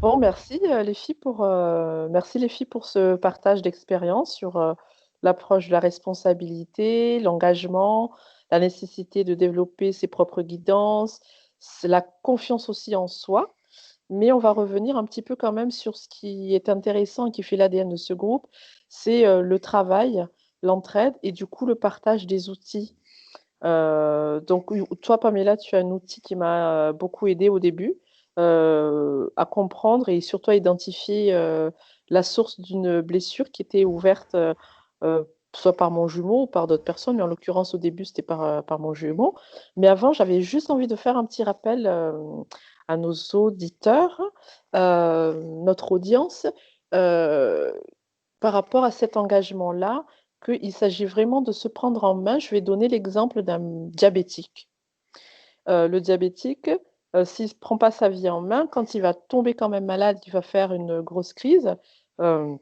Bon, merci les filles merci les filles pour ce partage d'expérience sur l'approche de la responsabilité, l'engagement, la nécessité de développer ses propres guidances, la confiance aussi en soi. Mais on va revenir un petit peu quand même sur ce qui est intéressant et qui fait l'ADN de ce groupe, c'est le travail, l'entraide et du coup le partage des outils. Donc oui, toi, Pamela, tu as un outil qui m'a beaucoup aidé au début à comprendre et surtout à identifier la source d'une blessure qui était ouverte euh, soit par mon jumeau ou par d'autres personnes, mais en l'occurrence au début c'était par mon jumeau. Mais avant, j'avais juste envie de faire un petit rappel à nos auditeurs, notre audience, euh, par rapport à cet engagement-là, qu'il s'agit vraiment de se prendre en main. Je vais donner l'exemple d'un diabétique. Le diabétique, s'il ne prend pas sa vie en main, quand il va tomber quand même malade, il va faire une grosse crise, euh,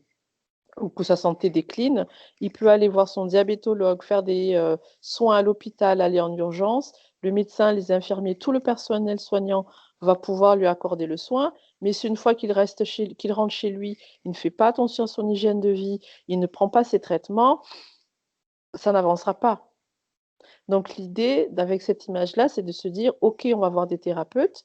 ou que sa santé décline, il peut aller voir son diabétologue, faire des soins à l'hôpital, aller en urgence. Le médecin, les infirmiers, tout le personnel soignant va pouvoir lui accorder le soin. Mais c'est une fois qu'il rentre chez lui, il ne fait pas attention à son hygiène de vie, il ne prend pas ses traitements, ça n'avancera pas. Donc l'idée avec cette image-là, c'est de se dire, OK, on va voir des thérapeutes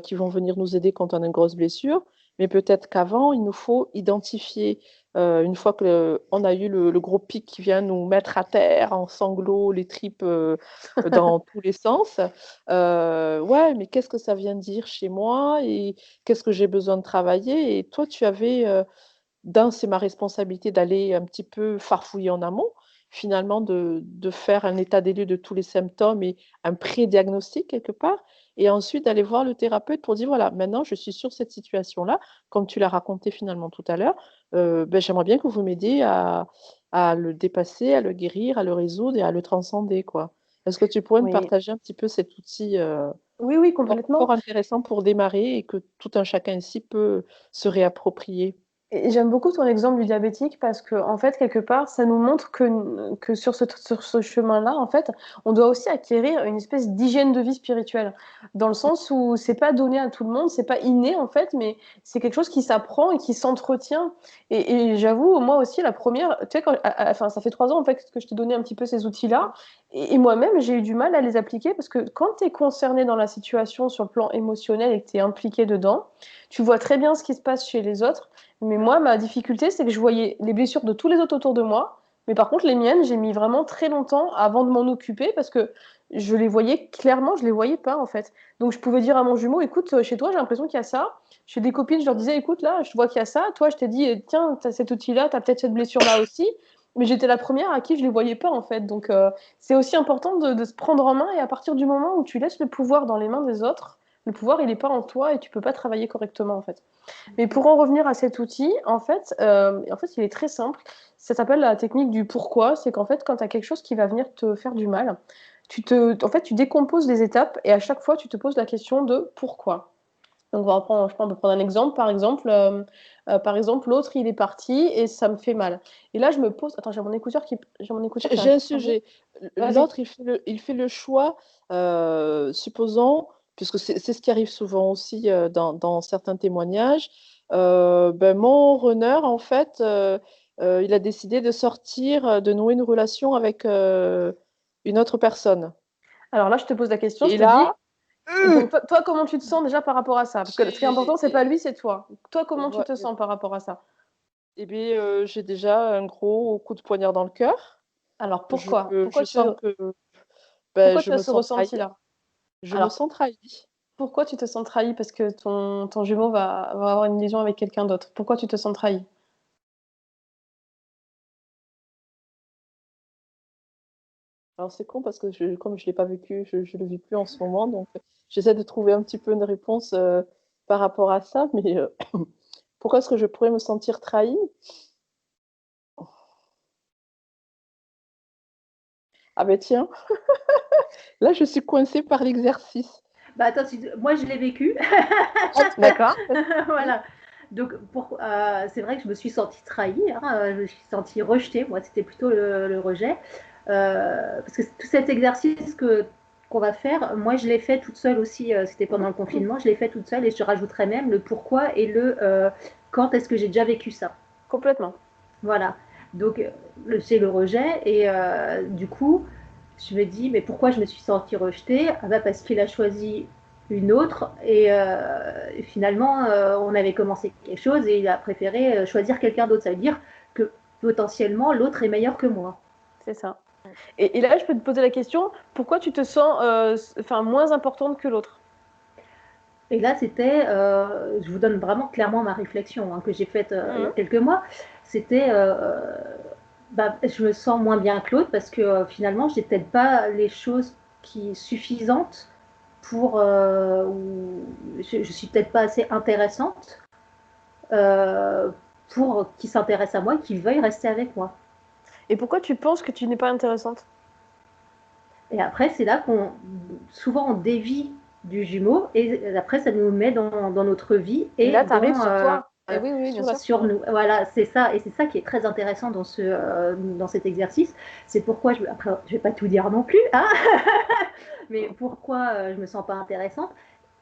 qui vont venir nous aider quand on a une grosse blessure, mais peut-être qu'avant, il nous faut identifier, une fois qu'on a eu le gros pic qui vient nous mettre à terre en sanglots, les tripes dans tous les sens, ouais, mais qu'est-ce que ça vient dire chez moi et qu'est-ce que j'ai besoin de travailler? Et toi, tu avais c'est ma responsabilité d'aller un petit peu farfouiller en amont, finalement de faire un état des lieux de tous les symptômes et un pré-diagnostic quelque part, et ensuite d'aller voir le thérapeute pour dire, voilà, maintenant je suis sur cette situation-là, comme tu l'as raconté finalement tout à l'heure, ben, j'aimerais bien que vous m'aidiez à le dépasser, à le guérir, à le résoudre et à le transcender, quoi. Est-ce que tu pourrais me Oui, partager un petit peu cet outil oui, oui, fort complètement. intéressant pour démarrer et que tout un chacun ici peut se réapproprier? Et j'aime beaucoup ton exemple du diabétique parce que, en fait, quelque part, ça nous montre que sur ce chemin-là, en fait, on doit aussi acquérir une espèce d'hygiène de vie spirituelle. Dans le sens où c'est pas donné à tout le monde, c'est pas inné, en fait, mais c'est quelque chose qui s'apprend et qui s'entretient. Et j'avoue, moi aussi, la première, tu sais, enfin, ça fait 3 ans, en fait, que je t'ai donné un petit peu ces outils-là. Et moi-même, j'ai eu du mal à les appliquer parce que quand tu es concerné dans la situation sur le plan émotionnel et que tu es impliqué dedans, tu vois très bien ce qui se passe chez les autres. Mais moi, ma difficulté, c'est que je voyais les blessures de tous les autres autour de moi. Mais par contre, les miennes, j'ai mis vraiment très longtemps avant de m'en occuper parce que je les voyais clairement, je les voyais pas en fait. Donc je pouvais dire à mon jumeau, écoute, chez toi, j'ai l'impression qu'il y a ça. Chez des copines, je leur disais, écoute, là, je vois qu'il y a ça. Toi, je t'ai dit, tiens, tu as cet outil-là, tu as peut-être cette blessure-là aussi. Mais j'étais la première à qui je les voyais pas en fait. Donc c'est aussi important de se prendre en main et à partir du moment où tu laisses le pouvoir dans les mains des autres, le pouvoir, il n'est pas en toi et tu peux pas travailler correctement en fait. Mais pour en revenir à cet outil, en fait, il est très simple. Ça s'appelle la technique du pourquoi. C'est qu'en fait, quand tu as quelque chose qui va venir te faire du mal, tu décomposes les étapes et à chaque fois, tu te poses la question de pourquoi. Donc, on peut prendre un exemple. Par exemple, l'autre, il est parti et ça me fait mal. Et là, je me pose. Attends, j'ai mon écouteur qui J'ai arrête un pas de sonner. sujet. Vas-y. L'autre, il fait le choix, supposons, puisque c'est ce qui arrive souvent aussi dans certains témoignages, ben, mon runner, en fait, il a décidé de sortir, de nouer une relation avec une autre personne. Alors là, je te pose la question. Je Et te dis. là, Et donc, toi, comment tu te sens déjà par rapport à ça? Parce que ce qui est important, c'est pas j'ai lui, c'est toi. Toi, comment tu ouais, te sens par rapport à ça? eh bien, j'ai déjà un gros coup de poignard dans le cœur. Alors Je, pourquoi? je sens que ben, Pourquoi je tu as me ce sens trahie. ressenti-là? Je me Alors, sens trahie. pourquoi tu te sens trahi? Parce que ton jumeau va avoir une liaison avec quelqu'un d'autre. Pourquoi tu te sens trahi? Alors c'est con parce que comme je ne l'ai pas vécu, je ne le vis plus en ce moment, donc j'essaie de trouver un petit peu une réponse par rapport à ça, mais pourquoi est-ce que je pourrais me sentir trahie? Ah ben tiens, là je suis coincée par l'exercice. Bah attends, moi je l'ai vécu. D'accord. Voilà. Donc c'est vrai que je me suis sentie trahie, hein, je me suis sentie rejetée. Moi, c'était plutôt le rejet. Parce que tout cet exercice qu'on va faire, moi je l'ai fait toute seule aussi, c'était pendant le confinement, je l'ai fait toute seule et je rajouterai même le pourquoi et le quand est-ce que j'ai déjà vécu ça. Complètement. Voilà. Donc, c'est le rejet. Et du coup, je me dis, mais pourquoi je me suis sentie rejetée? Ah bah parce qu'il a choisi une autre. Et finalement, on avait commencé quelque chose et il a préféré choisir quelqu'un d'autre. Ça veut dire que potentiellement, l'autre est meilleur que moi. C'est ça. Et là, je peux te poser la question, pourquoi tu te sens moins importante que l'autre? Et là, c'était, je vous donne vraiment clairement ma réflexion que j'ai faite il y a Mhm. quelques mois. C'était, je me sens moins bien que l'autre parce que finalement, je n'ai peut-être pas les choses suffisantes pour, ou je suis peut-être pas assez intéressante euh, pour qu'il s'intéresse à moi et qu'il veuille rester avec moi. Et pourquoi tu penses que tu n'es pas intéressante? Et après, c'est là souvent on dévie du jumeau et après, ça nous met dans notre vie Et et là, tu arrives sur toi. Et oui, oui, bien sûr. sur nous. Voilà, c'est ça. Et c'est ça qui est très intéressant dans cet exercice. C'est pourquoi, après, je ne vais pas tout dire non plus, hein mais pourquoi je ne me sens pas intéressante.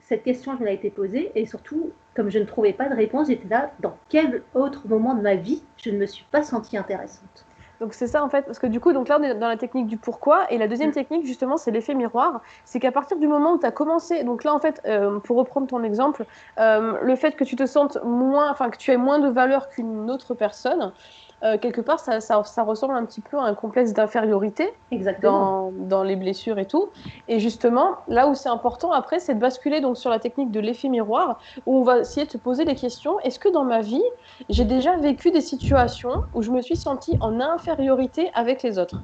Cette question, je me l'ai été posée et surtout, comme je ne trouvais pas de réponse, j'étais là, dans quel autre moment de ma vie je ne me suis pas sentie intéressante. Donc c'est ça en fait, parce que du coup, donc là on est dans la technique du pourquoi, et la deuxième technique justement c'est l'effet miroir, c'est qu'à partir du moment où tu as commencé, donc là en fait, pour reprendre ton exemple, le fait que tu te sentes moins, enfin que tu aies moins de valeur qu'une autre personne, quelque part ça ressemble un petit peu à un complexe d'infériorité dans les blessures et tout. Et justement, là où c'est important après, c'est de basculer donc sur la technique de l'effet miroir, où on va essayer de te poser des questions. Est-ce que dans ma vie, j'ai déjà vécu des situations où je me suis sentie en infériorité avec les autres?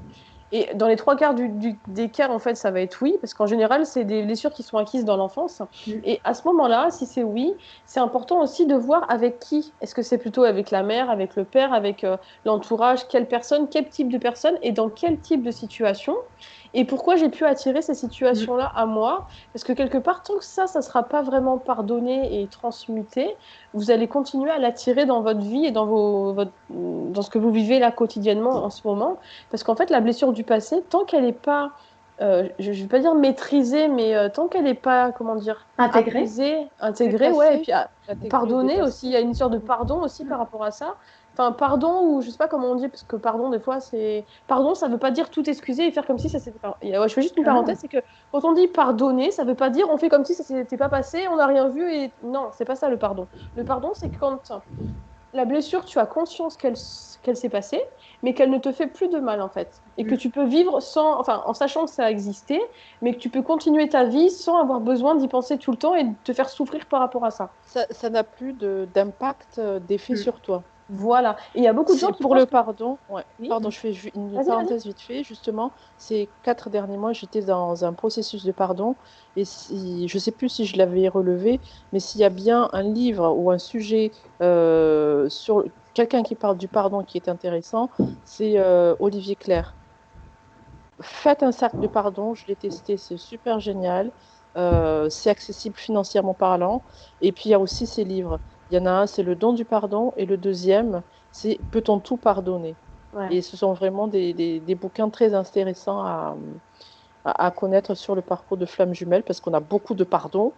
Et dans les trois quarts des cas, en fait, ça va être oui, parce qu'en général, c'est des blessures qui sont acquises dans l'enfance. Et à ce moment-là, si c'est oui, c'est important aussi de voir avec qui. Est-ce que c'est plutôt avec la mère, avec le père, avec l'entourage, quelle personne, quel type de personne et dans quel type de situation? Et pourquoi j'ai pu attirer ces situations-là à moi? Parce que quelque part, tant que ça ne sera pas vraiment pardonné et transmuté, vous allez continuer à l'attirer dans votre vie et dans ce que vous vivez là quotidiennement en ce moment. Parce qu'en fait, la blessure du passé, tant qu'elle n'est pas, je ne vais pas dire maîtrisée, mais tant qu'elle n'est pas, comment dire, apaisée, intégrée, ouais, et puis pardonnée aussi, il y a une sorte de pardon aussi par rapport à ça. Enfin, pardon, ou je sais pas comment on dit, parce que pardon, des fois, c'est. Pardon, ça veut pas dire tout excuser et faire comme si ça s'était pas. Ouais, je fais juste une parenthèse, c'est que quand on dit pardonner, ça veut pas dire on fait comme si ça s'était pas passé, on n'a rien vu et. Non, c'est pas ça le pardon. Le pardon, c'est quand la blessure, tu as conscience qu'elle s'est passée, mais qu'elle ne te fait plus de mal en fait. Et que tu peux vivre sans, enfin, en sachant que ça a existé, mais que tu peux continuer ta vie sans avoir besoin d'y penser tout le temps et de te faire souffrir par rapport à ça. Ça n'a plus d'impact, d'effet sur toi. Voilà. Et il y a beaucoup de gens qui pour le pardon, ouais. Oui. Pardon, je fais une parenthèse vite fait. Justement, ces 4 derniers mois, j'étais dans un processus de pardon. Et je ne sais plus si je l'avais relevé, mais s'il y a bien un livre ou un sujet sur quelqu'un qui parle du pardon qui est intéressant, c'est Olivier Clerc. Faites un cercle de pardon, je l'ai testé, c'est super génial. C'est accessible financièrement parlant. Et puis il y a aussi ces livres. Il y en a un, c'est Le don du pardon, et le deuxième, c'est Peut-on tout pardonner? Et ce sont vraiment des bouquins très intéressants à connaître sur le parcours de flamme jumelle, parce qu'on a beaucoup de pardon,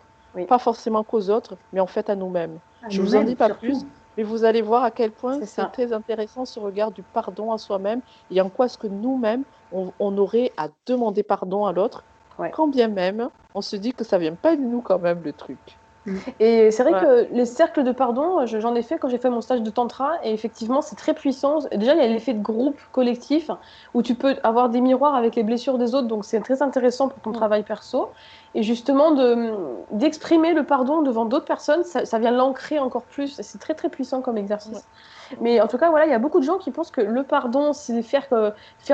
pas forcément qu'aux autres, mais en fait à nous-mêmes. Je ne vous en dis pas plus, mais vous allez voir à quel point c'est très intéressant ce regard du pardon à soi-même et en quoi est-ce que nous-mêmes, on aurait à demander pardon à l'autre, quand bien même on se dit que ça ne vient pas de nous quand même le truc. Et c'est vrai que les cercles de pardon, j'en ai fait quand j'ai fait mon stage de tantra, et effectivement c'est très puissant. Déjà il y a l'effet de groupe collectif où tu peux avoir des miroirs avec les blessures des autres, donc c'est très intéressant pour ton travail perso. Et justement d'exprimer le pardon devant d'autres personnes, ça vient l'ancrer encore plus. C'est très très puissant comme exercice. Mais en tout cas, voilà, il y a beaucoup de gens qui pensent que le pardon, c'est faire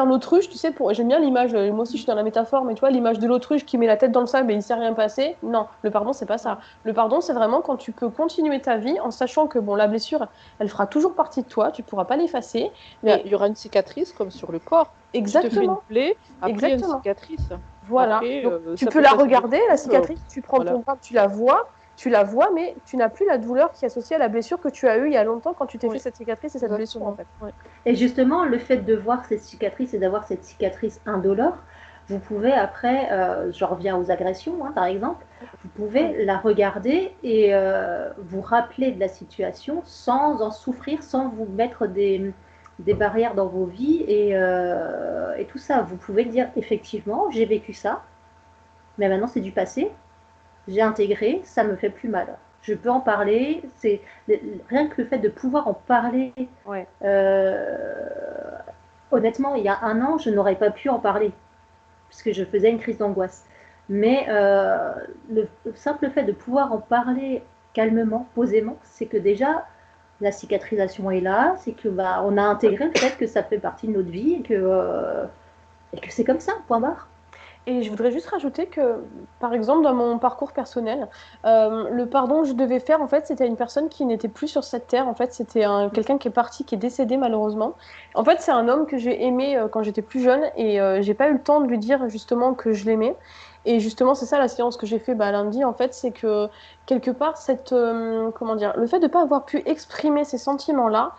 l'autruche, tu sais, j'aime bien l'image, moi aussi je suis dans la métaphore, mais tu vois, l'image de l'autruche qui met la tête dans le sable et il ne s'est rien passé. Non, le pardon, c'est pas ça. Le pardon, c'est vraiment quand tu peux continuer ta vie en sachant que bon, la blessure, elle fera toujours partie de toi, tu ne pourras pas l'effacer. Mais il y aura une cicatrice comme sur le corps. Exactement. Tu te fais une plaie, après il y a une cicatrice. Voilà. Après, donc, tu peux la regarder, la cicatrice, tu prends ton pain, tu la vois, mais tu n'as plus la douleur qui est associée à la blessure que tu as eue il y a longtemps quand tu t'es fait cette cicatrice et cette blessure en fait. Et justement, le fait de voir cette cicatrice et d'avoir cette cicatrice indolore, vous pouvez après, je reviens aux agressions, hein, par exemple, vous pouvez la regarder et vous rappeler de la situation sans en souffrir, sans vous mettre des barrières dans vos vies et tout ça. Vous pouvez dire, effectivement, j'ai vécu ça, mais maintenant c'est du passé, j'ai intégré, ça me fait plus mal. Je peux en parler, c'est rien que le fait de pouvoir en parler. Ouais. Honnêtement, il y a un an, je n'aurais pas pu en parler puisque je faisais une crise d'angoisse. Mais le simple fait de pouvoir en parler calmement, posément, c'est que déjà la cicatrisation est là, c'est que on a intégré le fait que ça fait partie de notre vie et que c'est comme ça, point barre. Et je voudrais juste rajouter que, par exemple, dans mon parcours personnel, le pardon que je devais faire, en fait, c'était à une personne qui n'était plus sur cette terre. En fait, c'était quelqu'un qui est parti, qui est décédé malheureusement. En fait, c'est un homme que j'ai aimé quand j'étais plus jeune et j'ai pas eu le temps de lui dire justement que je l'aimais. Et justement, c'est ça la séance que j'ai fait lundi. En fait, c'est que quelque part, comment dire, le fait de ne pas avoir pu exprimer ces sentiments-là,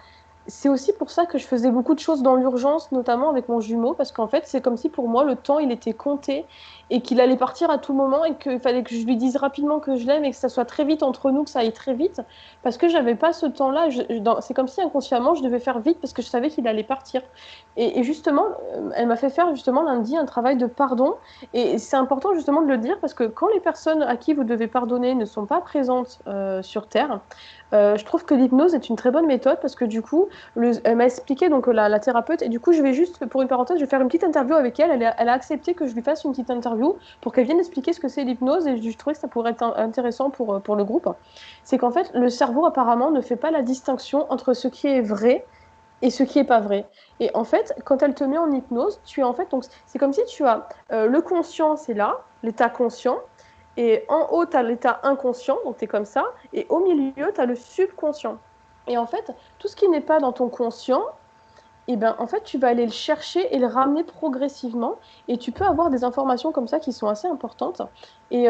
c'est aussi pour ça que je faisais beaucoup de choses dans l'urgence, notamment avec mon jumeau, parce qu'en fait, c'est comme si pour moi, le temps, il était compté et qu'il allait partir à tout moment et qu'il fallait que je lui dise rapidement que je l'aime et que ça soit très vite entre nous, que ça aille très vite, parce que j'avais pas ce temps-là. C'est comme si inconsciemment, je devais faire vite parce que je savais qu'il allait partir. Et justement, elle m'a fait faire justement lundi un travail de pardon. Et c'est important justement de le dire parce que quand les personnes à qui vous devez pardonner ne sont pas présentes sur Terre, je trouve que l'hypnose est une très bonne méthode parce que du coup, elle m'a expliqué, donc la thérapeute, et du coup, je vais juste, pour une parenthèse, je vais faire une petite interview avec elle. Elle a accepté que je lui fasse une petite interview pour qu'elle vienne expliquer ce que c'est l'hypnose, et je trouvais que ça pourrait être intéressant pour le groupe. C'est qu'en fait, le cerveau, apparemment, ne fait pas la distinction entre ce qui est vrai et ce qui est pas vrai. Et en fait, quand elle te met en hypnose, tu es en fait, donc c'est comme si tu as le conscient, c'est là, l'état conscient, et en haut, tu as l'état inconscient, donc tu es comme ça, et au milieu, tu as le subconscient. Et en fait, tout ce qui n'est pas dans ton conscient, eh ben, en fait, tu vas aller le chercher et le ramener progressivement. Et tu peux avoir des informations comme ça qui sont assez importantes. Et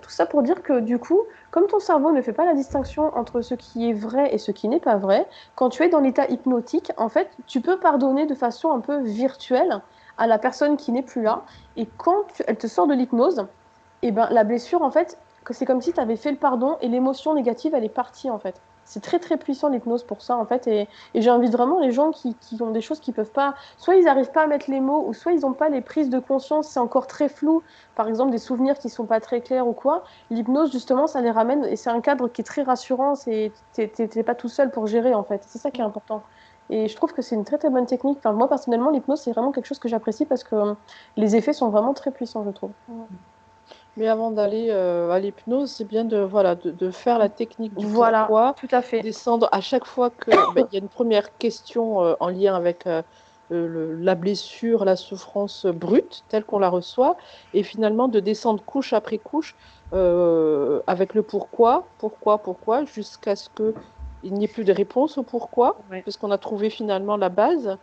tout ça pour dire que du coup, comme ton cerveau ne fait pas la distinction entre ce qui est vrai et ce qui n'est pas vrai, quand tu es dans l'état hypnotique, en fait, tu peux pardonner de façon un peu virtuelle à la personne qui n'est plus là. Et quand elle te sort de l'hypnose, eh ben, la blessure, en fait, c'est comme si tu avais fait le pardon et l'émotion négative, elle est partie, en fait. C'est très très puissant l'hypnose pour ça en fait et j'invite vraiment les gens qui ont des choses qui peuvent pas, soit ils n'arrivent pas à mettre les mots ou soit ils n'ont pas les prises de conscience, c'est encore très flou, par exemple des souvenirs qui sont pas très clairs ou quoi. L'hypnose justement ça les ramène et c'est un cadre qui est très rassurant, t'es pas tout seul pour gérer en fait, c'est ça qui est important. Et je trouve que c'est une très très bonne technique. Enfin, moi personnellement l'hypnose c'est vraiment quelque chose que j'apprécie parce que les effets sont vraiment très puissants je trouve. Mais avant d'aller à l'hypnose, c'est bien de faire la technique du Voilà, pourquoi, tout à fait. descendre à chaque fois que il y a une première question en lien avec la blessure, la souffrance brute, telle qu'on la reçoit, et finalement de descendre couche après couche avec le pourquoi, jusqu'à ce qu'il n'y ait plus de réponse au pourquoi, Ouais. puisqu'on a trouvé finalement la base,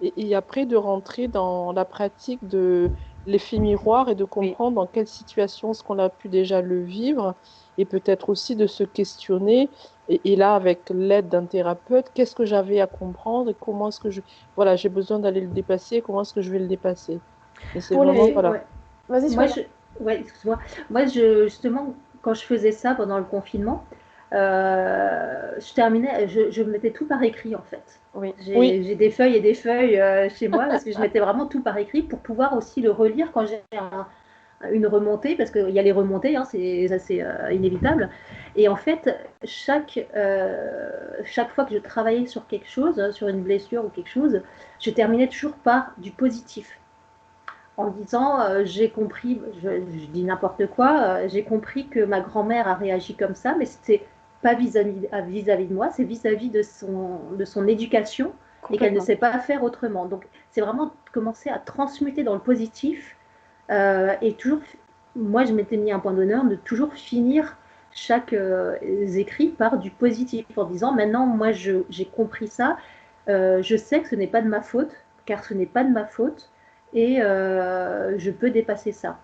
et après de rentrer dans la pratique de l'effet miroir et de comprendre dans quelle situation est-ce qu'on a pu déjà le vivre et peut-être aussi de se questionner et là avec l'aide d'un thérapeute, qu'est-ce que j'avais à comprendre et comment est-ce que j'ai besoin d'aller le dépasser, comment est-ce que je vais le dépasser. Et c'est Pour vraiment les... Ouais. Vas-y, Moi, excuse-moi. Moi, justement, quand je faisais ça pendant le confinement, je terminais, je mettais tout par écrit en fait. Oui. J'ai des feuilles et des feuilles chez moi parce que je mettais vraiment tout par écrit pour pouvoir aussi le relire quand j'ai une remontée, parce qu'il y a les remontées, hein, c'est assez inévitable. Et en fait, chaque fois que je travaillais sur quelque chose, sur une blessure ou quelque chose, je terminais toujours par du positif en disant j'ai compris, je dis n'importe quoi, j'ai compris que ma grand-mère a réagi comme ça, mais c'était pas vis-à-vis de moi, c'est vis-à-vis de son éducation et qu'elle ne sait pas faire autrement. Donc c'est vraiment commencer à transmuter dans le positif et toujours, moi je m'étais mis un point d'honneur de toujours finir chaque écrit par du positif en disant maintenant moi j'ai compris ça, je sais que ce n'est pas de ma faute, car ce n'est pas de ma faute et je peux dépasser ça.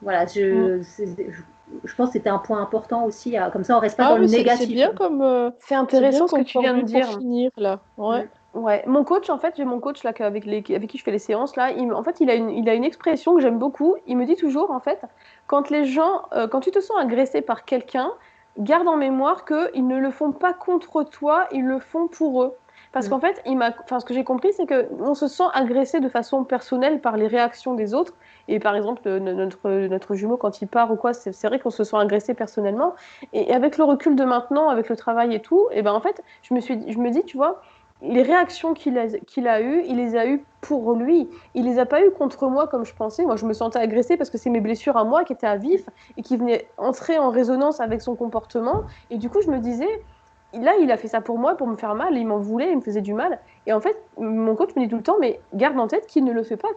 Voilà, je pense que c'était un point important aussi, comme ça on reste pas dans le négatif. C'est bien comme c'est intéressant ce que tu viens de dire. Pour finir là. Ouais. Ouais, mon coach, en fait, j'ai mon coach là, avec qui je fais les séances, là, en fait, il a une expression que j'aime beaucoup. Il me dit toujours, en fait, quand tu te sens agressé par quelqu'un, garde en mémoire qu'ils ne le font pas contre toi, ils le font pour eux. Parce Mm. qu'en fait, ce que j'ai compris, c'est que on se sent agressé de façon personnelle par les réactions des autres. Et par exemple, notre jumeau, quand il part ou quoi, c'est vrai qu'on se sent agressé personnellement. Et avec le recul de maintenant, avec le travail et tout, et ben en fait, je me dis, tu vois, les réactions qu'il a eues, il les a eues pour lui. Il les a pas eues contre moi comme je pensais. Moi, je me sentais agressée parce que c'est mes blessures à moi qui étaient à vif et qui venaient entrer en résonance avec son comportement. Et du coup, je me disais, là, il a fait ça pour moi, pour me faire mal. Il m'en voulait, il me faisait du mal. Et en fait, mon coach me dit tout le temps, mais garde en tête qu'il ne le fait pas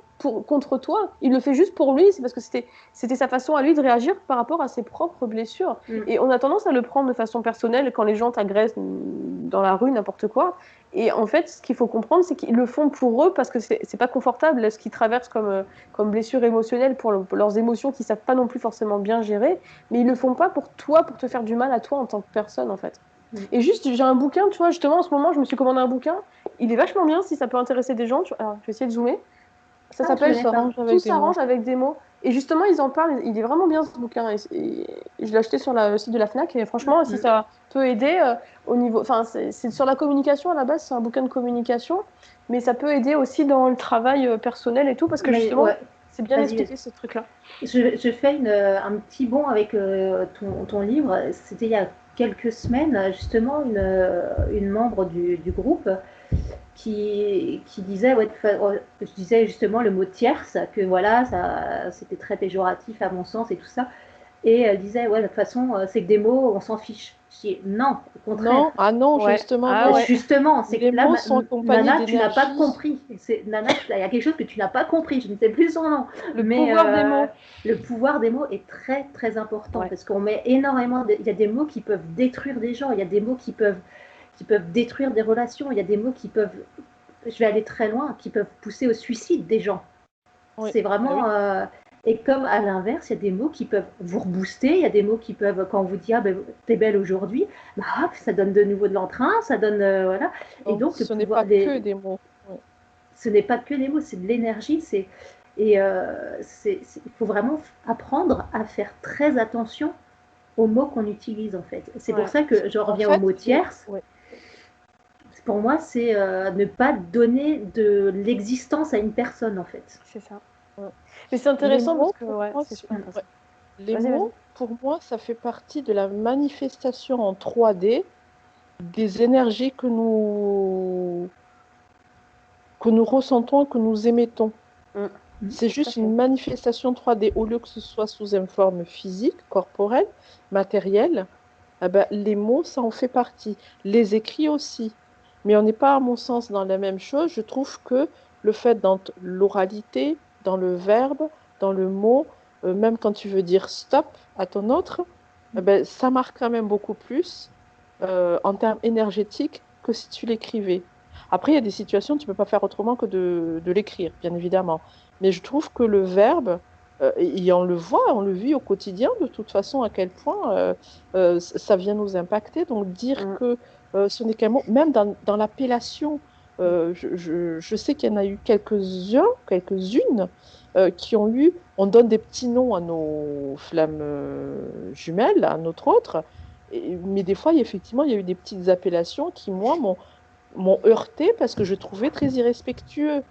contre toi. Il le fait juste pour lui. C'est parce que c'était sa façon à lui de réagir par rapport à ses propres blessures. Mm. Et on a tendance à le prendre de façon personnelle quand les gens t'agressent dans la rue, n'importe quoi. Et en fait, ce qu'il faut comprendre, c'est qu'ils le font pour eux parce que c'est pas confortable ce qu'ils traversent comme blessure émotionnelle pour leurs émotions qu'ils savent pas non plus forcément bien gérer. Mais ils le font pas pour toi, pour te faire du mal à toi en tant que personne, en fait. Mm. Et juste, j'ai un bouquin, tu vois, justement, en ce moment, je me suis commandé un bouquin. Il est vachement bien si ça peut intéresser des gens. Alors, je vais essayer de zoomer. Ça Ah, je s'appelle connais pas. S'arrange Tout avec des mots. s'arrange avec des mots. Et justement, ils en parlent. Il est vraiment bien ce bouquin. Et je l'ai acheté sur le site de la Fnac. Et franchement, si Mm. ça peut aider au niveau. Enfin, c'est sur la communication à la base. C'est un bouquin de communication. Mais ça peut aider aussi dans le travail personnel et tout. Parce que Mais justement, ouais, c'est bien vas-y, vas-y. expliqué ce truc-là. Je fais un petit bond avec ton livre. C'était il y a quelques semaines, justement, une membre du groupe qui disait, ouais, je disais justement le mot tierce, que voilà, ça, c'était très péjoratif à mon sens et tout ça. Et elle disait, ouais, de toute façon, c'est que des mots, on s'en fiche. Je dis, non, au contraire. Non, ah non, Ouais. justement, Ah non. ouais. Justement, c'est Les que là, mots sont accompagnés Nana, tu n'as pas d'énergie. compris. Nana, il y a quelque chose que tu n'as pas compris. Je ne sais plus son nom. Le Mais pouvoir des mots. le pouvoir des mots est très, très important Ouais. parce qu'on met énormément. Il y a des mots qui peuvent détruire des gens. Il y a des mots qui peuvent détruire des relations. Il y a des mots qui peuvent, je vais aller très loin, qui peuvent pousser au suicide des gens. Oui, C'est bah vraiment. oui. Et comme à l'inverse, il y a des mots qui peuvent vous rebooster, il y a des mots qui peuvent, quand on vous dit ah ben, t'es belle aujourd'hui, bah, ça donne de nouveau de l'entrain, ça donne voilà. Et Non, donc le ce n'est pouvoir, pas que des mots. Oui. ce n'est pas que des mots, c'est de l'énergie, il faut vraiment apprendre à faire très attention aux mots qu'on utilise en fait. C'est pour Ouais. ça que je En reviens au fait, mot tierce. oui. Pour moi, c'est ne pas donner de l'existence à une personne en fait. C'est ça. Ouais. Mais c'est Les intéressant parce mots, que pour ouais, moi, c'est super intéressant. ouais. Les Vas-y, vas-y. mots, pour moi, ça fait partie de la manifestation en 3D des énergies que nous ressentons, que nous émettons. Mm. C'est Tout à juste fait. une manifestation 3D. Au lieu que ce soit sous une forme physique, corporelle, matérielle, eh ben, les mots, ça en fait partie. Les écrits aussi. Mais on n'est pas, à mon sens, dans la même chose. Je trouve que le fait dans l'oralité, dans le verbe, dans le mot, même quand tu veux dire stop à ton autre, eh ben, ça marque quand même beaucoup plus en termes énergétiques que si tu l'écrivais. Après, il y a des situations, tu ne peux pas faire autrement que de l'écrire, bien évidemment. Mais je trouve que le verbe, et on le voit, on le vit au quotidien de toute façon, à quel point ça vient nous impacter. Donc dire Mm. que ce n'est qu'un mot, même dans l'appellation, je sais qu'il y en a eu quelques-uns, quelques-unes qui ont eu, on donne des petits noms à nos flammes jumelles, à notre autre, mais des fois, effectivement, il y a eu des petites appellations qui, moi, m'ont heurté parce que je trouvais très irrespectueux.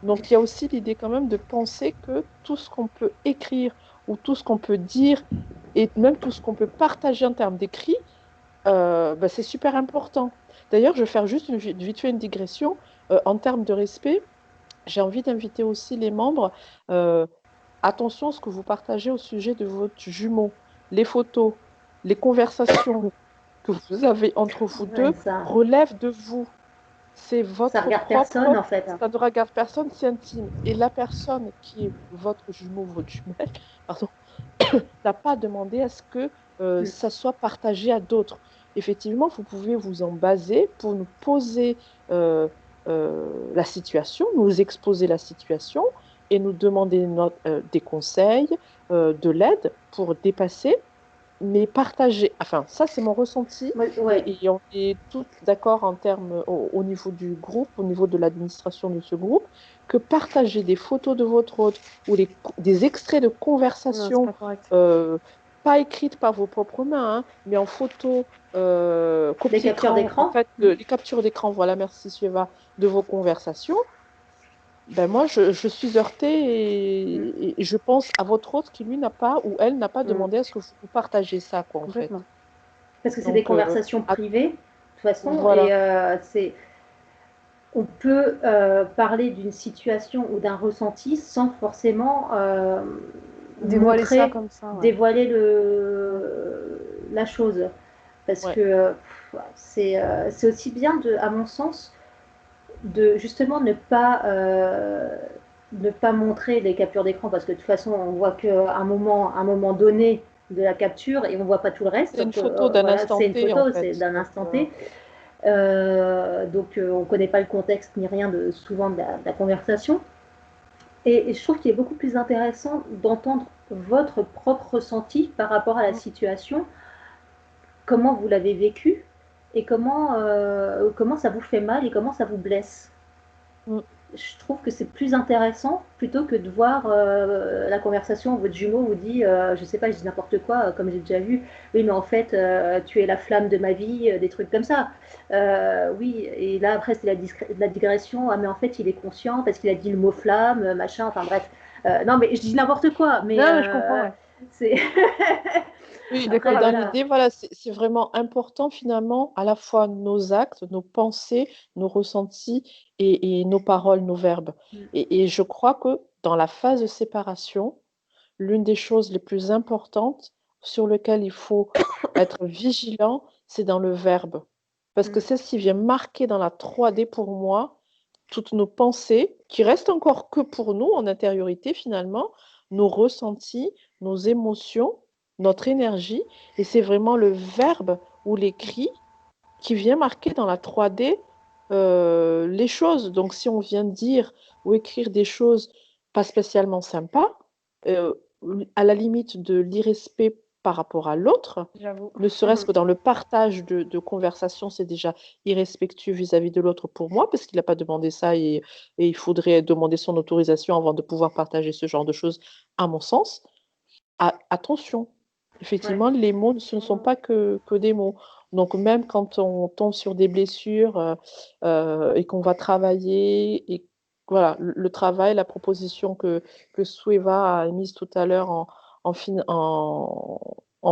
Donc, il y a aussi l'idée quand même de penser que tout ce qu'on peut écrire ou tout ce qu'on peut dire et même tout ce qu'on peut partager en termes d'écrit, bah, c'est super important. D'ailleurs, je vais faire juste vite fait une digression. En termes de respect, j'ai envie d'inviter aussi les membres. euh, Attention à ce que vous partagez au sujet de votre jumeau. Les photos, les conversations que vous avez entre vous Ouais, deux relèvent de vous. C'est ça votre regarde personne propre, en fait. ça ne regarde personne, c'est intime. Et la personne qui est votre jumeau, votre jumelle, pardon, n'a pas à demander à ce que Mm. ça soit partagé à d'autres. Effectivement, vous pouvez vous en baser pour nous poser la situation, nous exposer la situation et nous demander des conseils, de l'aide pour dépasser. mais partager, enfin, ça c'est mon ressenti, Ouais, et on est toutes d'accord en termes au niveau du groupe, au niveau de l'administration de ce groupe, que partager des photos de votre hôte ou des extraits de Non, c'est conversation, pas correct. euh, pas écrites par vos propres mains, hein, mais en photo, des copie captures écran, en d'écran. fait, les captures d'écran, voilà, merci Sueva, de vos conversations. Ben moi, je suis heurtée Mm. et je pense à votre hôte qui, lui, n'a pas ou elle n'a pas Mm, demandé à ce que vous partagez ça, quoi, en fait. complètement. Parce que c'est des Donc, conversations à- privées, de toute façon, voilà. et on peut parler d'une situation ou d'un ressenti sans forcément Dévoiler ça montrer, comme ça, ouais. dévoiler Mm. la chose. Parce Ouais. que c'est aussi bien, à mon sens, de justement ne pas montrer les captures d'écran, parce que de toute façon, on voit qu'à un moment donné de la capture et on voit pas tout le reste. C'est une Donc, photo d'un voilà, instant c'est une T, en photo, c'est fait. d'un Donc, instant T. Donc, on ne connaît pas le contexte ni rien souvent de la conversation. Et je trouve qu'il est beaucoup plus intéressant d'entendre votre propre ressenti par rapport à la mm, situation, comment vous l'avez vécu et comment ça vous fait mal et comment ça vous blesse. mm. Je trouve que c'est plus intéressant plutôt que de voir la conversation où votre jumeau vous dit, je sais pas, je dis n'importe quoi, comme j'ai déjà vu, oui, mais en fait, tu es la flamme de ma vie, des trucs comme ça. Oui, et là, après, c'est la digression, ah, mais en fait, il est conscient parce qu'il a dit le mot flamme, machin, enfin bref. Non, mais je dis n'importe quoi, mais Non, mais je comprends, ouais. c'est. Je suis Oui, d'accord mais Après, dans avec toi. voilà. l'idée, voilà, c'est vraiment important finalement, à la fois nos actes, nos pensées, nos ressentis et nos paroles, nos verbes. Mm. Et je crois que dans la phase de séparation, l'une des choses les plus importantes sur lesquelles il faut être vigilant, c'est dans le verbe. Parce que Mm. c'est ce qui vient marquer dans la 3D pour moi toutes nos pensées, qui restent encore que pour nous en intériorité finalement, nos ressentis, nos émotions, notre énergie. Et c'est vraiment le verbe ou l'écrit qui vient marquer dans la 3D les choses. Donc si on vient dire ou écrire des choses pas spécialement sympas, euh, à la limite de l'irrespect par rapport à l'autre, J'avoue. ne serait-ce que dans le partage de conversations, c'est déjà irrespectueux vis-à-vis de l'autre pour moi, parce qu'il n'a pas demandé ça et il faudrait demander son autorisation avant de pouvoir partager ce genre de choses, à mon sens. Attention, Ouais. effectivement, les mots, ce ne sont pas que des mots. Donc, même quand on tombe sur des blessures et qu'on va travailler, et voilà, le travail, la proposition que Sueva a émise tout à l'heure en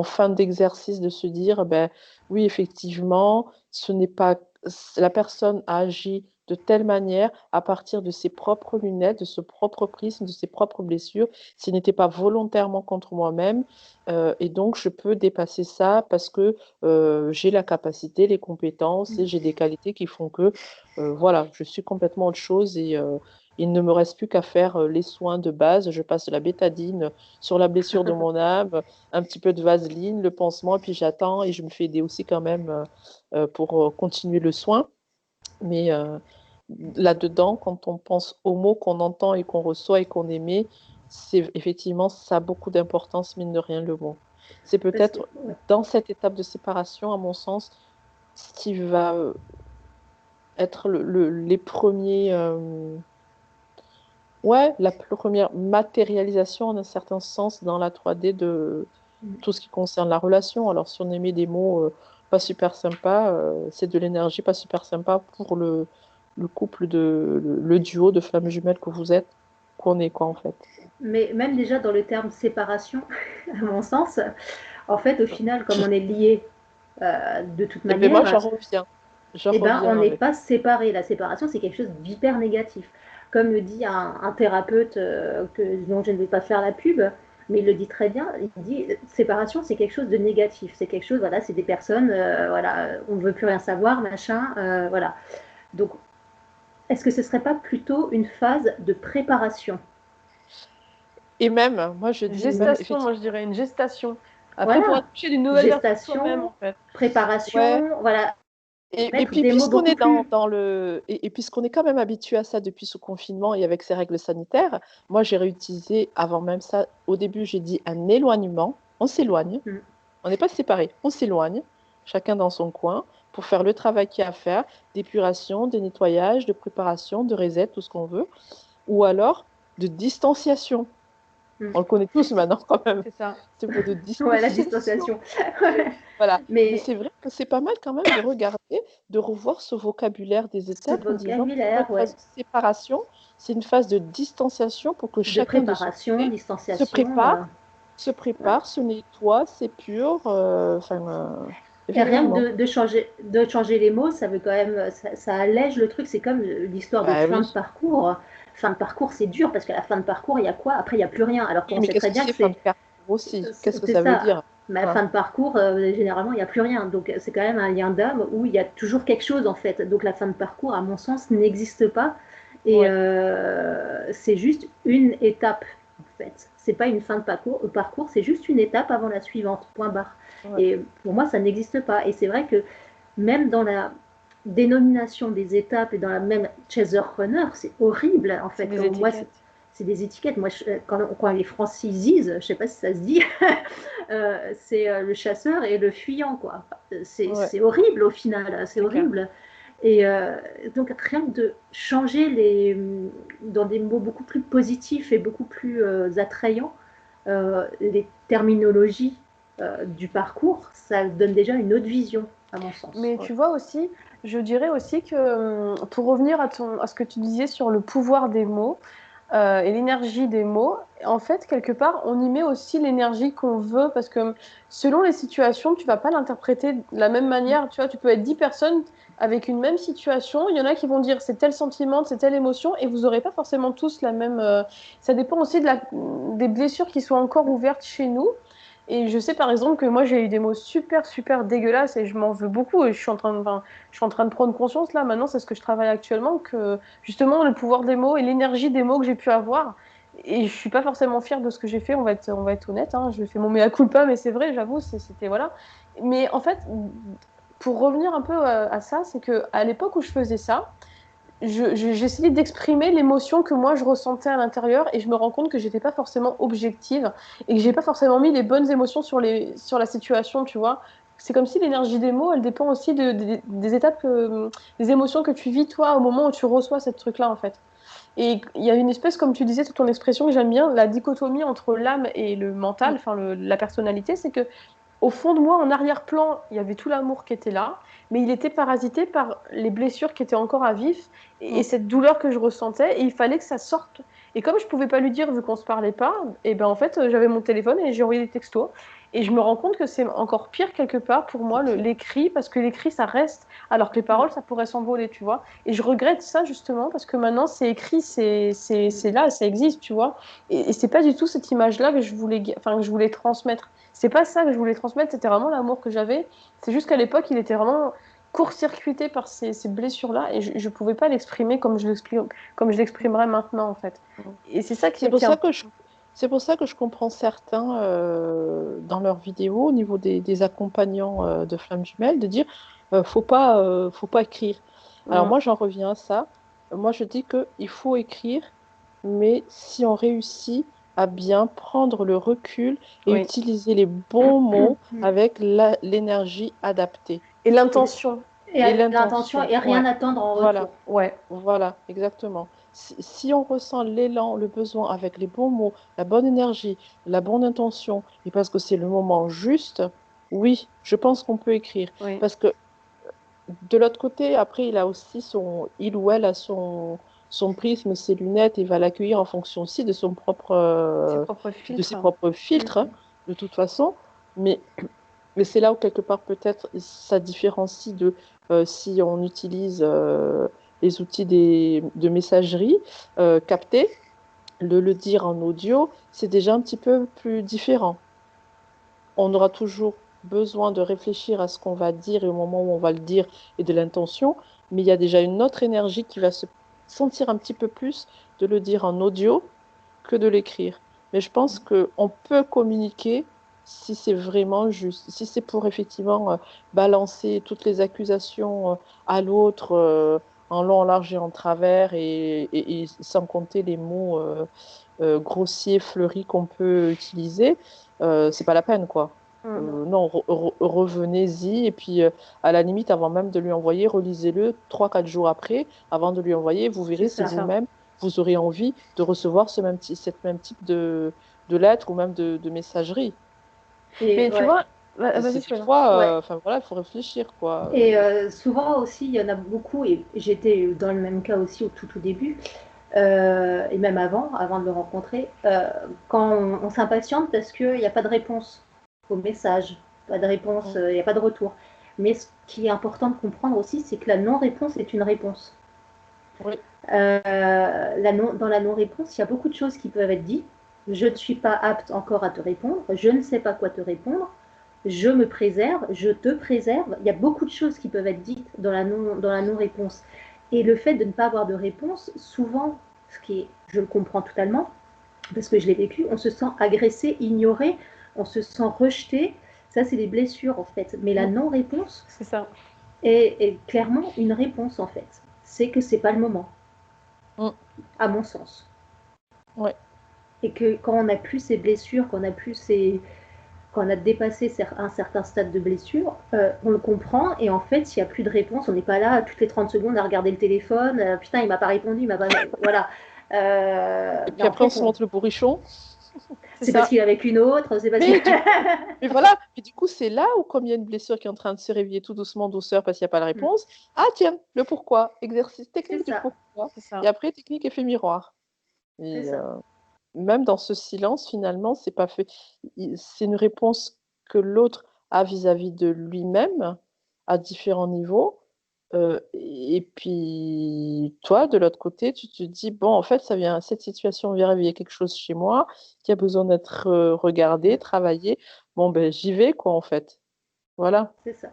fin d'exercice, de se dire, ben, oui, effectivement, ce n'est pas, la personne a agi de telle manière à partir de ses propres lunettes, de ce propre prisme, de ses propres blessures. Ce n'était pas volontairement contre moi-même, et donc je peux dépasser ça parce que j'ai la capacité, les compétences et Mm. j'ai des qualités qui font que voilà, je suis complètement autre chose et il ne me reste plus qu'à faire les soins de base. Je passe de la bétadine sur la blessure de mon âme, un petit peu de vaseline, le pansement, et puis j'attends et je me fais aider aussi quand même pour continuer le soin. Mais là-dedans, quand on pense aux mots qu'on entend et qu'on reçoit et qu'on émet, c'est effectivement, ça a beaucoup d'importance, mine de rien, le mot. C'est Parce que, peut-être ouais. dans cette étape de séparation, à mon sens, ce qui va être les premiers, ouais, la première matérialisation en un certain sens dans la 3D de Mm. tout ce qui concerne la relation. Alors, si on émet des mots pas super sympas, c'est de l'énergie pas super sympa pour le couple le duo de flammes jumelles que vous êtes, qu'on est quoi en fait. Mais même déjà dans le terme séparation, à mon sens, en fait, au final, comme on est liés de toute Et bien moi, manière, j'en eh ben, on reviens n'est avec. pas séparés. La séparation, c'est quelque chose d'hyper négatif. Comme le dit un thérapeute dont je ne vais pas faire la pub, mais il le dit très bien. Il dit séparation, c'est quelque chose de négatif. C'est quelque chose, voilà, c'est des personnes, voilà, on ne veut plus rien savoir, machin, voilà. Donc, est-ce que ce serait pas plutôt une phase de préparation? Et même, moi je dis même Gestation, moi je effectivement, dirais une gestation. Après, pour Voilà, accoucher d'une nouvelle version de soi-même, gestation, en fait. ouais. préparation, voilà, Et mettre puis, des mots puisqu'on beaucoup est plus. et puisqu'on est quand même habitué à ça depuis ce confinement et avec ces règles sanitaires, moi, j'ai réutilisé avant même ça, au début, j'ai dit un éloignement, on s'éloigne. Hmm. On n'est pas séparés. On s'éloigne, chacun dans son coin, pour faire le travail qu'il y a à faire, d'épuration, de nettoyage, de préparation, de reset, tout ce qu'on veut. Ou alors de distanciation. On le connaît tous maintenant quand même. C'est ça. Ce mot de Ouais, la distanciation. distanciation. Voilà. Mais Mais c'est vrai que c'est pas mal quand même de regarder, de revoir ce vocabulaire des ce étapes en disant que c'est pas vocabulaire, une ouais, phase de séparation, c'est une phase de distanciation pour que de chacun de son préparation, côté se distanciation. prépare, Ouais. se nettoie, s'épure. Et rien que Effectivement. de changer les mots, ça veut quand même, ça allège le truc. C'est comme l'histoire de Bah fin oui. de parcours. Fin de parcours, c'est dur parce qu'à la fin de parcours, il y a quoi? Après, il n'y a plus rien. Alors Oui, qu'on mais sait qu'est-ce très que bien que c'est fin de parcours aussi? Qu'est-ce que c'est ça veut ça. dire? Mais à la Voilà. fin de parcours, généralement, il n'y a plus rien. Donc, c'est quand même un lien d'âme où il y a toujours quelque chose, en fait. Donc, la fin de parcours, à mon sens, n'existe pas. Et Ouais. c'est juste une étape, en fait. C'est pas une fin de parcours, c'est juste une étape avant la suivante, point barre. Ouais. Et pour moi, ça n'existe pas. Et c'est vrai que même dans la dénomination des étapes et dans la même chaser runner, c'est horrible, en C'est fait. des Comme moi, étiquettes. c'est des étiquettes. Moi, quand les francisisent, je sais pas si ça se dit, c'est le chasseur et le fuyant, quoi. Ouais. C'est horrible au final, c'est C'est clair. horrible. Et donc, rien que de changer dans des mots beaucoup plus positifs et beaucoup plus attrayants, les terminologies du parcours, ça donne déjà une autre vision, à mon sens. Mais Ouais. tu vois aussi, je dirais aussi que pour revenir à ce que tu disais sur le pouvoir des mots et l'énergie des mots, en fait, quelque part, on y met aussi l'énergie qu'on veut parce que selon les situations, tu vas pas l'interpréter de la même manière. Tu vois, tu peux être 10 personnes avec une même situation. Il y en a qui vont dire c'est tel sentiment, c'est telle émotion et vous n'aurez pas forcément tous la même. Ça dépend aussi des blessures qui sont encore ouvertes chez nous. Et je sais par exemple que moi j'ai eu des mots super super dégueulasses et je m'en veux beaucoup et je suis en train de prendre conscience là maintenant, c'est ce que je travaille actuellement, que justement le pouvoir des mots et l'énergie des mots que j'ai pu avoir. Et je suis pas forcément fière de ce que j'ai fait, on va être honnête, hein, je fais mon mea culpa, mais c'est vrai, j'avoue, c'était voilà. Mais en fait, pour revenir un peu à ça, c'est que à l'époque où je faisais ça, j'essayais d'exprimer l'émotion que moi je ressentais à l'intérieur et je me rends compte que j'étais pas forcément objective et que j'ai pas forcément mis les bonnes émotions sur la situation, tu vois. C'est comme si l'énergie des mots, elle dépend aussi des étapes, des émotions que tu vis toi au moment où tu reçois cette truc-là en fait. Et il y a une espèce, comme tu disais, toute ton expression que j'aime bien, la dichotomie entre l'âme et le mental, Mm. enfin la personnalité, c'est que au fond de moi, en arrière-plan, il y avait tout l'amour qui était là, mais il était parasité par les blessures qui étaient encore à vif et Mm. cette douleur que je ressentais, et il fallait que ça sorte. Et comme je pouvais pas lui dire vu qu'on se parlait pas, et ben en fait, j'avais mon téléphone et j'ai envoyé des textos. Et je me rends compte que c'est encore pire quelque part pour moi l'écrit, parce que l'écrit ça reste, alors que les paroles ça pourrait s'envoler, tu vois. Et je regrette ça justement parce que maintenant c'est écrit, c'est là, ça existe, tu vois. Et c'est pas du tout cette image-là que enfin, que je voulais transmettre. C'est pas ça que je voulais transmettre, c'était vraiment l'amour que j'avais. C'est juste qu'à l'époque, il était vraiment court-circuité par ces blessures-là et je pouvais pas l'exprimer comme je l'exprimerais maintenant, en fait. Mm. Et c'est ça C'est pour qui est ça un... que c'est pour ça que je comprends certains dans leurs vidéos au niveau des accompagnants de flammes jumelles de dire faut pas écrire. Alors Mm. moi j'en reviens à ça. Moi je dis que il faut écrire, mais si on réussit à bien prendre le recul et Oui. utiliser les bons mots avec l'énergie adaptée Et Et, l'intention. et et l'intention l'intention. et rien Ouais. attendre en Voilà. retour. Ouais. Voilà, exactement. Si on ressent l'élan, le besoin avec les bons mots, la bonne énergie, la bonne intention, et parce que c'est le moment juste, oui, je pense qu'on peut écrire. Oui. Parce que de l'autre côté, après, il ou elle a son prisme, ses lunettes, et va l'accueillir en fonction aussi de Ses propres de ses filtres. propres filtres, hein, Mm. de toute façon. Mais, mais c'est là où quelque part peut-être ça différencie de si on utilise les outils de messagerie captée, le dire en audio, c'est déjà un petit peu plus différent. On aura toujours besoin de réfléchir à ce qu'on va dire et au moment où on va le dire et de l'intention, mais il y a déjà une autre énergie qui va se sentir un petit peu plus de le dire en audio que de l'écrire. Mais je pense qu'on peut communiquer si c'est vraiment juste, si c'est pour effectivement balancer toutes les accusations à l'autre en long, en large et en travers et sans compter les mots grossiers, fleuris qu'on peut utiliser, c'est pas la peine, quoi. Non, revenez-y. Et puis, à la limite, avant même de lui envoyer, relisez-le 3, 4 jours après, avant de lui envoyer. Vous verrez si C'est ça. vous-même, vous aurez envie de recevoir cette même type de lettre ou même de messagerie. Et Mais tu vois, vas-y, C'est des Souleymane. ouais. fois, enfin voilà, il faut réfléchir, quoi. Et souvent aussi, il y en a beaucoup, et j'étais dans le même cas aussi au tout début, et même avant de le rencontrer, quand on s'impatiente parce qu'il n'y a pas de réponse au message, pas de réponse, Mm. il n'y a pas de retour. Mais ce qui est important de comprendre aussi, c'est que la non-réponse est une réponse. Oui, Dans la non-réponse, il y a beaucoup de choses qui peuvent être dites. Je ne suis pas apte encore à te répondre, je ne sais pas quoi te répondre, je me préserve, je te préserve. Il y a beaucoup de choses qui peuvent être dites dans la non-réponse. Et le fait de ne pas avoir de réponse, souvent, je le comprends totalement, parce que je l'ai vécu, on se sent agressé, ignoré, on se sent rejeté. Ça, c'est des blessures, en fait. Mais la Mm. non-réponse C'est ça. est clairement une réponse, en fait. C'est que c'est pas le moment, mm, à mon sens. ouais. Et que quand on n'a plus ces blessures, quand on a dépassé un certain stade de blessure, on le comprend et en fait, s'il n'y a plus de réponse, on n'est pas là toutes les 30 secondes à regarder le téléphone. Putain, il m'a pas répondu, il m'a pas. Voilà. Et Mais puis en après, on fait, se montre le bourrichon. c'est parce qu'il est avec une autre, c'est parce que. Mais du coup, mais voilà, et du coup, c'est là où, comme il y a une blessure qui est en train de se réveiller tout doucement, douceur, parce qu'il n'y a pas la réponse, ah tiens, le pourquoi, exercice C'est technique du ça, pourquoi, C'est ça. et après, technique effet miroir. c'est Et ça. même dans ce silence, finalement, c'est pas fait. C'est une réponse que l'autre a vis-à-vis de lui-même, à différents niveaux. Et puis, toi, de l'autre côté, tu te dis, bon, en fait, cette situation vient réveiller quelque chose chez moi qui a besoin d'être regardé, travaillé. Bon, ben, j'y vais, quoi, en fait. Voilà. C'est ça.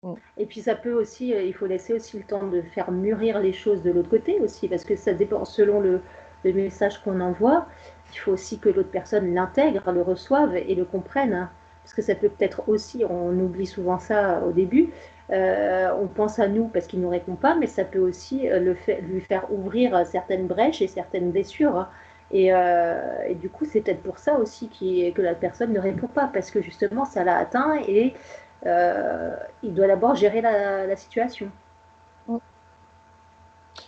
Mm. Et puis ça peut aussi, il faut laisser aussi le temps de faire mûrir les choses de l'autre côté aussi, parce que ça dépend selon le message qu'on envoie. Il faut aussi que l'autre personne l'intègre, le reçoive et le comprenne. Hein. Parce que ça peut peut-être aussi, on oublie souvent ça au début, on pense à nous parce qu'il ne nous répond pas, mais ça peut aussi lui faire ouvrir certaines brèches et certaines blessures. Hein. Et du coup, c'est peut-être pour ça aussi que la personne ne répond pas, parce que justement, ça l'a atteint et il doit d'abord gérer la situation. Mm.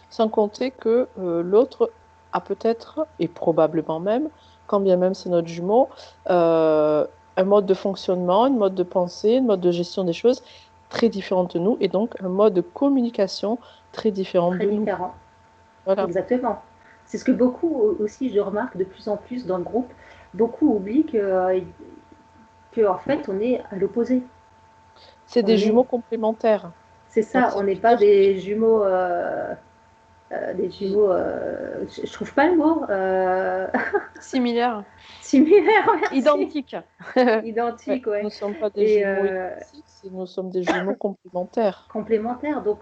Sans compter que l'autre a peut-être, et probablement même, quand bien même c'est notre jumeau, un mode de fonctionnement, une mode de pensée, une mode de gestion des choses très différente de nous, et donc un mode de communication très différent Très de nous. différent. Voilà. Exactement. C'est ce que beaucoup aussi, je remarque de plus en plus dans le groupe, beaucoup oublient que en fait, on est à l'opposé. C'est des On est, jumeaux complémentaires. c'est Donc ça, ça on n'est veut pas dire des qu'ils jumeaux, je trouve pas le mot, Similaire. similaires, merci, Identique. ouais, identiques, nous ouais, ne sommes pas des et jumeaux identiques, nous sommes des jumeaux complémentaires. complémentaires. Donc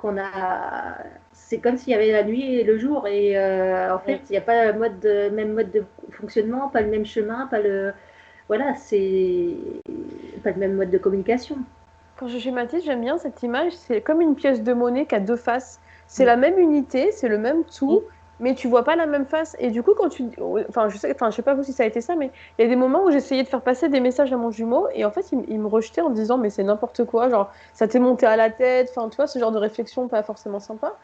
c'est comme s'il y avait la nuit et le jour, et en fait, Oui. il n'y a pas même mode de fonctionnement, pas le même chemin, pas le, voilà, c'est pas le même mode de communication. Quand je schématise, j'aime bien cette image. C'est comme une pièce de monnaie qui a deux faces. C'est Mm. la même unité, c'est le même Mm. tout, mais tu vois pas la même face. Et du coup, quand tu, enfin, je sais pas vous si ça a été ça, mais il y a des moments où j'essayais de faire passer des messages à mon jumeau et en fait, il me rejetait en me disant, mais c'est n'importe quoi, genre, ça t'est monté à la tête. Enfin, tu vois, ce genre de réflexion pas forcément sympa.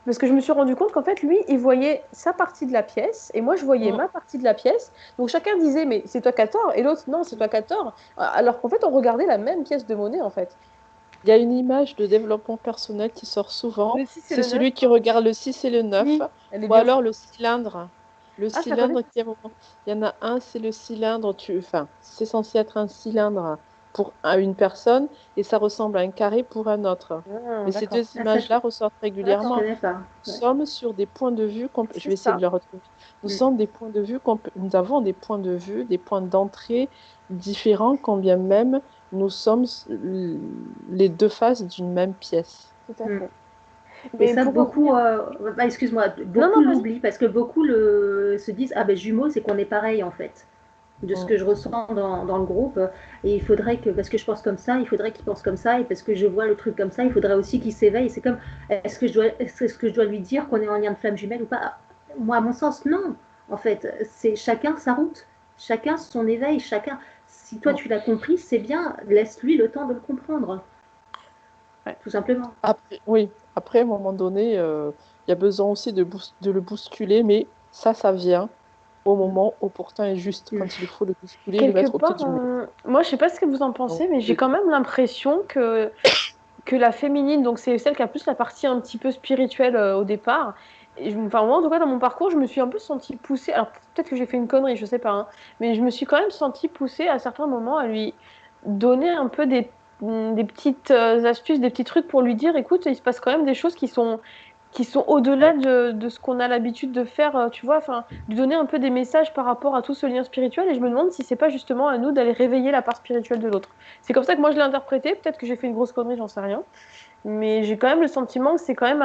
Parce que je me suis rendu compte qu'en fait, lui, il voyait sa partie de la pièce et moi, je voyais Mm. ma partie de la pièce. Donc chacun disait, mais c'est toi qui as tort, et l'autre, non, c'est toi qui as tort. Alors qu'en fait, on regardait la même pièce de monnaie, en fait. Il y a une image de développement personnel qui sort souvent, Le 6 et c'est le 9. celui qui regarde le 6 et le 9, Oui, elle est ou bien alors faite. le cylindre. Le Ah, je la connais cylindre pas. qui est il y en a un, c'est le cylindre, enfin, c'est censé être un cylindre pour une personne et ça ressemble à un carré pour un autre. Ah, Mais ces d'accord. deux Ah, ça, images-là ressortent je régulièrement. connais pas. Nous Ouais. sommes sur des points de vue, je C'est vais essayer de ça. le retrouver. Nous Mm. sommes des points de vue, nous avons des points de vue, des points d'entrée différents, quand bien même nous sommes les deux faces d'une même pièce. Tout à Mm. fait. Et Mais ça, pour beaucoup, revenir. excuse-moi, Non, beaucoup non, vas-y. l'oublient parce que beaucoup se disent, ah ben jumeaux, c'est qu'on est pareil en fait. De ce Mm. que je ressens dans le groupe, et il faudrait que, parce que je pense comme ça, il faudrait qu'il pense comme ça, et parce que je vois le truc comme ça, il faudrait aussi qu'il s'éveille. C'est comme, est-ce que je dois lui dire qu'on est en lien de flamme jumelle ou pas? Moi, à mon sens, non. En fait, c'est chacun sa route, chacun son éveil, chacun. Si toi tu l'as compris, c'est bien, laisse-lui le temps de le comprendre, tout simplement. Après, oui, après, à un moment donné, il y a besoin aussi de le bousculer, mais ça vient au moment opportun et juste, quand il faut le bousculer, le Quelque mettre au pied part, du mur. moi, je sais pas ce que vous en Donc, pensez, mais j'ai quand même l'impression que la féminine, donc c'est celle qui a plus la partie un petit peu spirituelle au départ. Enfin, moi, en tout cas, dans mon parcours, je me suis un peu sentie poussée. Alors, peut-être que j'ai fait une connerie, je sais pas, hein, mais je me suis quand même sentie poussée à certains moments à lui donner un peu des petites astuces, des petits trucs pour lui dire, écoute, il se passe quand même des choses qui sont au-delà de ce qu'on a l'habitude de faire, tu vois, enfin, lui donner un peu des messages par rapport à tout ce lien spirituel, et je me demande si c'est pas justement à nous d'aller réveiller la part spirituelle de l'autre. C'est comme ça que moi je l'ai interprété, peut-être que j'ai fait une grosse connerie, j'en sais rien, mais j'ai quand même le sentiment que c'est quand même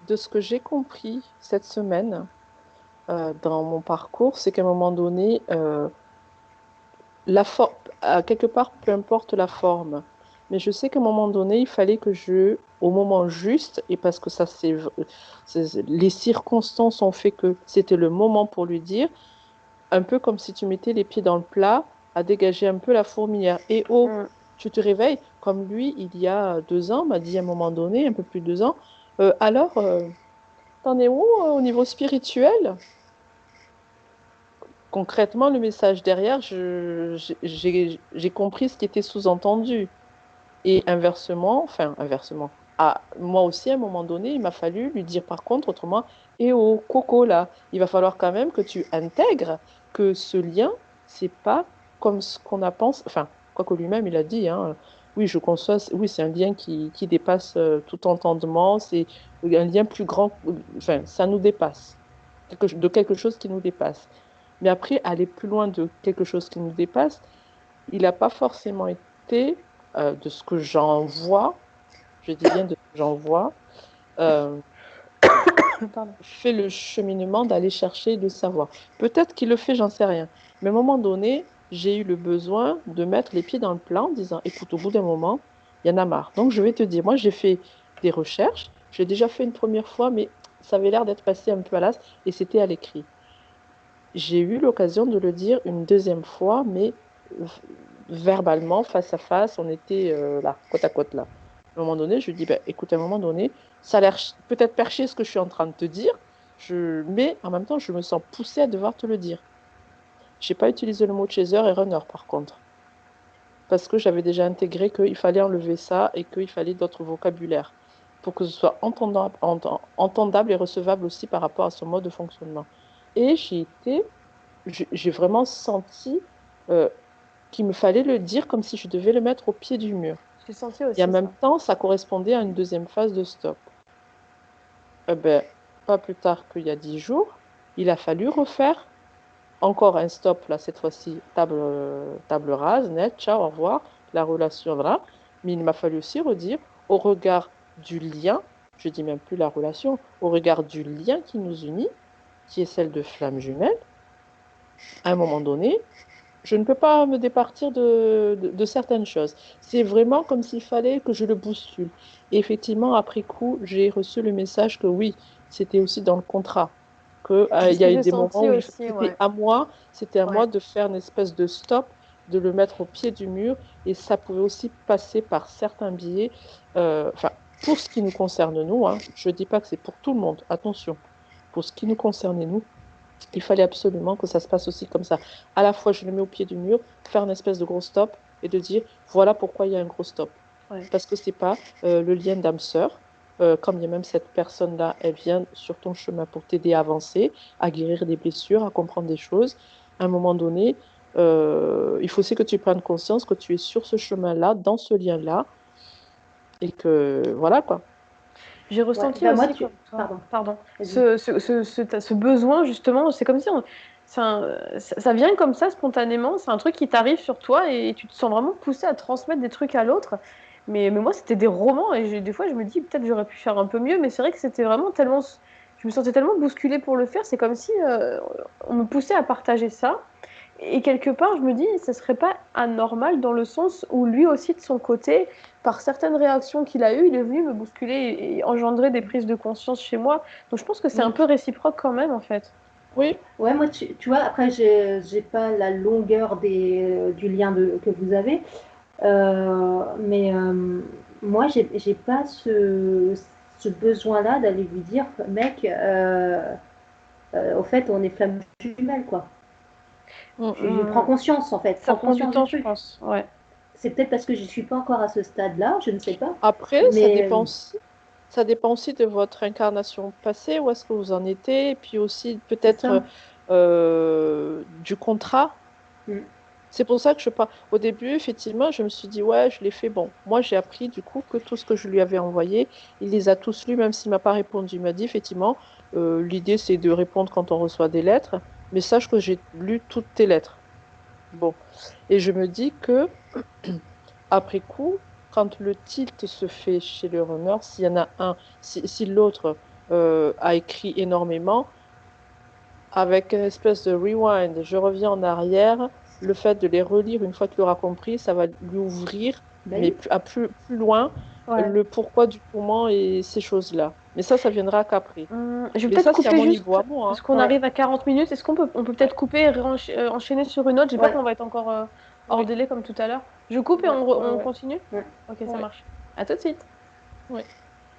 de ce que j'ai compris cette semaine dans mon parcours, c'est qu'à un moment donné, quelque part, peu importe la forme, mais je sais qu'à un moment donné, il fallait que au moment juste, et parce que ça, les circonstances ont fait que c'était le moment pour lui dire, un peu comme si tu mettais les pieds dans le plat, à dégager un peu la fourmilière. Et oh, mm, tu te réveilles, comme lui, il y a 2 ans, m'a dit à un moment donné, un peu plus de 2 ans, alors, t'en es où au niveau spirituel? Concrètement, le message derrière, j'ai compris ce qui était sous-entendu. Et inversement, enfin, inversement, moi aussi, à un moment donné, il m'a fallu lui dire par contre, autrement, et au coco, là, il va falloir quand même que tu intègres que ce lien, c'est pas comme ce qu'on a pensé, enfin, quoi que lui-même, il a dit, hein, oui, je conçois, oui, c'est un lien qui dépasse tout entendement, c'est un lien plus grand, enfin, ça nous dépasse, de quelque chose qui nous dépasse. Mais après, aller plus loin de quelque chose qui nous dépasse, il n'a pas forcément été, de ce que j'en vois, je dis bien de ce que j'en vois, euh, pardon. fait le cheminement d'aller chercher de savoir. Peut-être qu'il le fait, j'en sais rien. Mais à un moment donné, j'ai eu le besoin de mettre les pieds dans le plat en disant, écoute, au bout d'un moment, il y en a marre. Donc, je vais te dire, moi, j'ai fait des recherches. J'ai déjà fait une première fois, mais ça avait l'air d'être passé un peu à l'as et c'était à l'écrit. J'ai eu l'occasion de le dire une deuxième fois, mais v- verbalement, face à face, on était là, côte à côte là. À un moment donné, je lui dis, ben, écoute, à un moment donné, ça a l'air peut-être perché ce que je suis en train de te dire, mais en même temps, je me sens poussée à devoir te le dire. Je n'ai pas utilisé le mot chaser et runner, par contre, parce que j'avais déjà intégré qu'il fallait enlever ça et qu'il fallait d'autres vocabulaires pour que ce soit entendable et recevable aussi par rapport à son mode de fonctionnement. Et j'ai vraiment senti euh, qu'il me fallait le dire comme si je devais le mettre au pied du mur. J'ai senti Et en aussi même ça. temps, ça correspondait à une deuxième phase de stop. Ben, pas plus tard qu'il y a 10 jours, il a fallu refaire encore un stop, là, cette fois-ci, table rase, net, ciao, au revoir, la relation, voilà. Mais il m'a fallu aussi redire, au regard du lien, je dis même plus la relation, au regard du lien qui nous unit, qui est celle de flammes jumelles, à un moment donné, je ne peux pas me départir de certaines choses. C'est vraiment comme s'il fallait que je le bouscule. Et effectivement, après coup, j'ai reçu le message que oui, c'était aussi dans le contrat. Que, C'est ce il y que a eu j'ai des moments senti où aussi, ouais. c'était à moi Ouais. de faire une espèce de stop, de le mettre au pied du mur. Et ça pouvait aussi passer par certains biais. Enfin, pour ce qui nous concerne, nous, hein, je ne dis pas que c'est pour tout le monde, attention. Pour ce qui nous concerne, nous, il fallait absolument que ça se passe aussi comme ça. À la fois, je le mets au pied du mur, faire une espèce de gros stop et de dire voilà pourquoi il y a un gros stop. Ouais. Parce que c'est pas le lien d'âme-sœur. Quand bien même cette personne-là, elle vient sur ton chemin pour t'aider à avancer, à guérir des blessures, à comprendre des choses. À un moment donné, il faut aussi que tu prennes conscience que tu es sur ce chemin-là, dans ce lien-là, et que voilà quoi. J'ai Ouais, ressenti bah moi, aussi comme toi, pardon, pardon, vas-y. ce besoin justement, c'est comme si ça vient comme ça spontanément, c'est un truc qui t'arrive sur toi et tu te sens vraiment poussé à transmettre des trucs à l'autre. Mais moi, c'était des romans et des fois, je me dis peut-être j'aurais pu faire un peu mieux, mais c'est vrai que c'était vraiment tellement, je me sentais tellement bousculée pour le faire, c'est comme si on me poussait à partager ça. Et quelque part, je me dis, ce serait pas anormal dans le sens où lui aussi, de son côté, par certaines réactions qu'il a eues, il est venu me bousculer et engendrer des prises de conscience chez moi. Donc je pense que c'est un Mm. peu réciproque quand même, en fait. Oui, Ouais, moi, tu vois, après, j'ai pas la longueur du lien que vous avez, mais moi, j'ai pas ce besoin-là d'aller lui dire, mec, au fait, on est flammes jumelles, quoi. Je prends Mm, conscience, en fait, Ça prends prend du conscience du temps, je truc. pense. Ouais. C'est peut-être parce que je suis pas encore à ce stade-là, je ne sais pas, après, mais ça dépend aussi de votre incarnation passée, où est-ce que vous en étiez, et puis aussi c'est ça. peut-être du contrat. Mm. C'est pour ça que au début, effectivement, je me suis dit, ouais, je l'ai fait. Bon, moi, j'ai appris du coup que tout ce que je lui avais envoyé, il les a tous lus, même s'il m'a pas répondu. Il m'a dit, effectivement, l'idée, c'est de répondre quand on reçoit des lettres, mais sache que j'ai lu toutes tes lettres. Bon. Et je me dis que, après coup, quand le tilt se fait chez le runner, s'il y en a un, si l'autre a écrit énormément, avec une espèce de rewind, je reviens en arrière. Le fait de les relire une fois qu'il aura compris, ça va lui ouvrir, Bah mais oui. plus loin, Ouais. le pourquoi du comment et ces choses-là. Mais ça viendra qu'après. Je vais Mais peut-être ça, c'est à couper mon niveau juste, à moi, parce hein. qu'on Ouais, arrive à 40 minutes. Est-ce on peut Ouais, peut-être couper et enchaîner sur une autre? J'ai peur ouais, qu'on va être encore hors oui, délai comme tout à l'heure. Je coupe et ouais, ouais, on ouais, continue? ouais. Ok, ça ouais, marche. À tout de suite. ouais.